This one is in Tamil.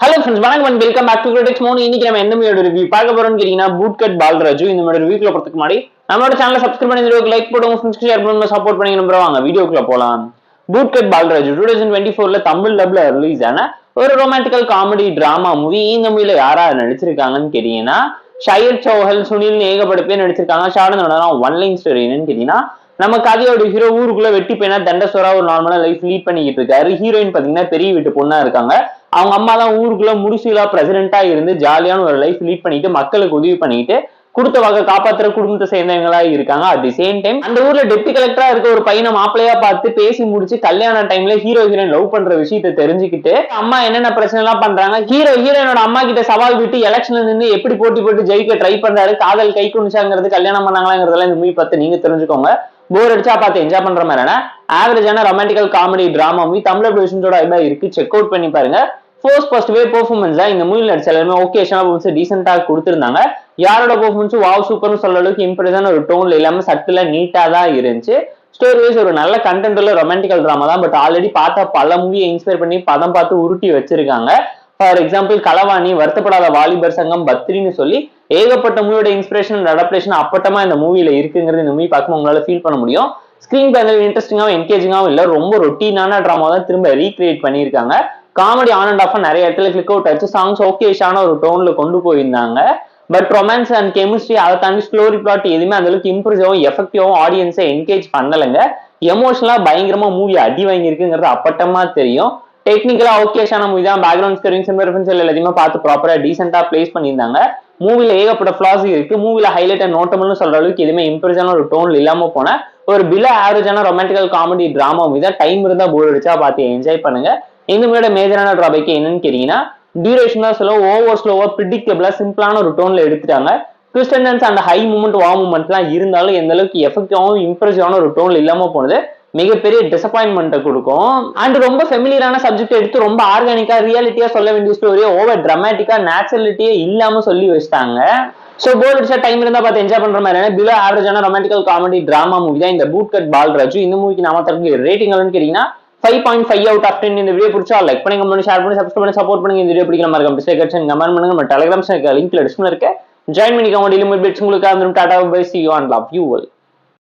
ஹலோ ஃப்ரெண்ட்ஸ், வணக்கம் and welcome back to critics mon. இன்னைக்கு நம்ம எந்த மூவியோட ரிவ்யூ பார்க்க போறோம்னு கேட்டீங்கன்னா, பூட்கட் பால்ராஜு. இந்த மாதிரி ரிவ்யூக்குள்ள போறதுக்கு முன்னாடி நம்மளோட சேனலை சப்ஸ்கிரைப் பண்ணி வீடியோக்கு லைக் போட்டு உங்க ஃப்ரெண்ட்ஸ்க்கு ஷேர் பண்ணி சப்போர்ட் பண்ணி நம்புறோம். வாங்க வீடியோக்குள்ள போலாம். பூட்கட் பால்ராஜு 2024ல தமிழ் டப்ல ரிலீஸ் ஆன ஒரு ரொமான்டிக்கல் காமெடி டிராமா மூவி. இந்த மூவில யாரா நடிச்சிருக்காங்கன்னு கேட்டீங்கன்னா, ஷயர் சௌஹல், சுனில் ஏகப்பட்ட பேர் நடிச்சிருக்காங்க. ஷார்ட் ஒன் லைன் ஸ்டோரி என்னன்னு கேட்டீங்கன்னா, நம்ம கதையோட ஹீரோ ஊருக்குள்ள வெட்டி பையனா தண்டசோரா ஒரு நார்மலா லைஃப் லீட் பண்ணிக்கிட்டு இருக்காரு. ஹீரோயின் பாத்தீங்கன்னா பெரிய வீட்டு பொண்ணா இருக்காங்க. அவங்க அம்மா தான் ஊருக்குள்ள முடிசூலா பிரசிடென்டா இருந்து ஜாலியான ஒரு லைஃப் லீட் பண்ணிட்டு மக்களுக்கு உதவி பண்ணிட்டு கொடுத்த வகை காப்பாத்துற குடும்பத்தை சேர்ந்தவங்களா இருக்காங்க. அட் தி சேம் டைம் அந்த ஊர்ல டெப்டி கலெக்டரா இருக்க ஒரு பையனை மாப்பிளையா பார்த்து பேசி முடிச்சு கல்யாண டைம்ல ஹீரோ ஹீரோயின் லவ் பண்ற விஷயத்தை தெரிஞ்சுக்கிட்டு அம்மா என்னென்ன பிரச்சனை எல்லாம் பண்றாங்க, ஹீரோயினோட அம்மா கிட்ட சவால் விட்டு எலெக்ஷன்ல நின்று எப்படி போட்டி போட்டு ஜெயிக்க ட்ரை பண்றாரு, காதல் கை குனிச்சாங்கிறது, கல்யாணம் பண்ணாங்களாங்கிறதெல்லாம் இந்த மூவி பார்த்து நீங்க தெரிஞ்சுக்கோங்க. போர் அடிச்சா பார்த்து என்ஜாய் பண்ற மாதிரியான ஆவரேஜான romantical comedy drama movie Tamil ப்ரொடக்ஷன்ஸோட இருக்கு. செக் அவுட் பண்ணி பாருங்க. ஃபர்ஸ்ட் வே பெர்ஃபார்மன்ஸ் இந்த மூவில நடிச்ச எல்லாருமே ஓகேஷனா டீசென்ட்டா கொடுத்திருந்தாங்க. யாரோட பெர்ஃபார்மன்ஸ் வாவ் சூப்பர்னு சொல்ற அளவுக்கு இம்ப்ரெஸான ஒரு டோன்ல எல்லாமே சட்டிலா நீட்டா தான் இருந்துச்சு. ஸ்டோரி வைஸ் ஒரு நல்ல கண்டென்ட் உள்ள ரொமான்டிக்கல் டிராமா தான். பட் ஆல்ரெடி பார்த்தா பல மூவியை இன்ஸ்பயர் பண்ணி பதம் பார்த்து உருட்டி வச்சிருக்காங்க. ஃபார் எக்ஸாம்பிள் களவாணி, வருத்தப்படாத வாலிபர் சங்கம், பத்ரின்னு சொல்லி ஏகப்பட்ட மூவியோட இன்ஸ்பிரேஷன் அண்ட் அடாப்டேஷன் அப்பட்டமா இந்த மூவில இருக்குங்கிறது இந்த மூவி பார்க்கும் உங்களால ஃபீல் பண்ண முடியும். ஸ்கிரீன் பேனல் இன்ட்ரெஸ்டிங்காவும் என்கேஜிங்காவும் இல்ல, ரொம்ப ரொட்டீனான டிராமா தான் திரும்ப ரீக்ரியேட் பண்ணியிருக்காங்க. காமெடி ஆன் அண்ட் ஆஃப் நிறைய இடத்துல கிளிக் அவுட் ஆச்சு. சாங்ஸ் ஓகேஷான ஒரு டோன்ல கொண்டு போயிருந்தாங்க. பட் ரொமான்ஸ் அண்ட் கெமிஸ்ட்ரி அதை தாண்டி ஸ்டோரி பிளாட் எதுவுமே அந்த அளவுக்கு இம்ப்ரெசிவாகவும் எஃபெக்டிவாகவும் ஆடியன்ஸை என்கேஜ் பண்ணலைங்க. எமோஷனலா பயங்கரமா மூவி அடி வாங்கியிருக்குங்கிறது அப்பட்டமா தெரியும். டெக்னிக்கலா ஓகேஷான மூவி தான். பேக்ரவுண்ட் ஸ்கோரிங், சினிமா ரெஃபரன்ஸ் எல்லாத்தையுமே பார்த்து ப்ராப்பரா டீசென்ட்டா பிளேஸ் பண்ணியிருந்தாங்க. மூவில ஏகப்பட்ட ஃபிளாஸ் இருக்கு. மூவில ஹைலைட் அண்ட் நோட்டபிள்னு சொல்ற அளவுக்கு எதுவுமே இம்ப்ரெஸான ஒரு டோன்ல இல்லாம போன ஒரு பிலோ ஆவரேஜான ரொமான்டிக்கல் காமெடி டிராமா மூவி தான். டைம் இருந்தா போர் அடிச்சா பார்த்து என்ஜாய் பண்ணுங்க. இந்த மூவியோட மேஜரான டிராபேக் என்னன்னு கேட்டீங்கன்னா, டியூரேஷன் தான் ஸ்லோ, ஓவர் ஸ்லோவா ப்ரிடிக்டபிளா சிம்பிளான ஒரு டோன்ல எடுத்துட்டாங்க. ட்விஸ்ட் அண்ட் டர்ன்ஸ் அந்த ஹை மூமெண்ட் வா மூமெண்ட்லாம் இருந்தாலும் எந்த அளவுக்கு எஃபெக்டிவாகவும் இம்ப்ரெசிவான ஒரு டோன்ல இல்லாம போனது மிகப்பெரிய டிசப்பாயின்மெண்ட்டை கொடுக்கும். அண்ட் ரொம்ப ஃபெமிலியரான சப்ஜெக்ட் எடுத்து ரொம்ப ஆர்கானிக்கா ரியாலிட்டியா சொல்ல வேண்டிய ஸ்டோரியை ஓவர் டிராமட்டிக்கா நேச்சுரலிட்டியே இல்லாம சொல்லி வச்சிட்டாங்க. சோ போர் அடிச்சா டைம் இருந்தா பார்த்து என்ஜாய் பண்ற மாதிரியான பிலோ ஆவரேஜான ரொமான்டிக்கல் காமெடி டிராமா மூவி தான் இந்த பூட்கட் பால்ராஜு. இந்த மூவிக்கு நாம தரக்கூடிய ரேட்டிங் எவ்வளவுன்னு கேட்டீங்கன்னா 5.5 out of 10. இந்த வீடியோ பிடிச்சா லைக் பண்ணி, கமெண்ட் பண்ணி, ஷேர் பண்ணி, சப்ஸ்கிரைப் பண்ணி சப்போர்ட் பண்ணுங்க. இந்த வீடியோ பிடிக்கிற மாதிரி கமெண்ட் பண்ணுங்க. நம்ம டெலிகிராம் லிங்க்ல டிஸ்கிரிப்ஷன்ல இருக்கு, ஜாயின் பண்ணிக்கோங்க. டெய்லி மூவி உங்களுக்கு tata bye, see you and love you all.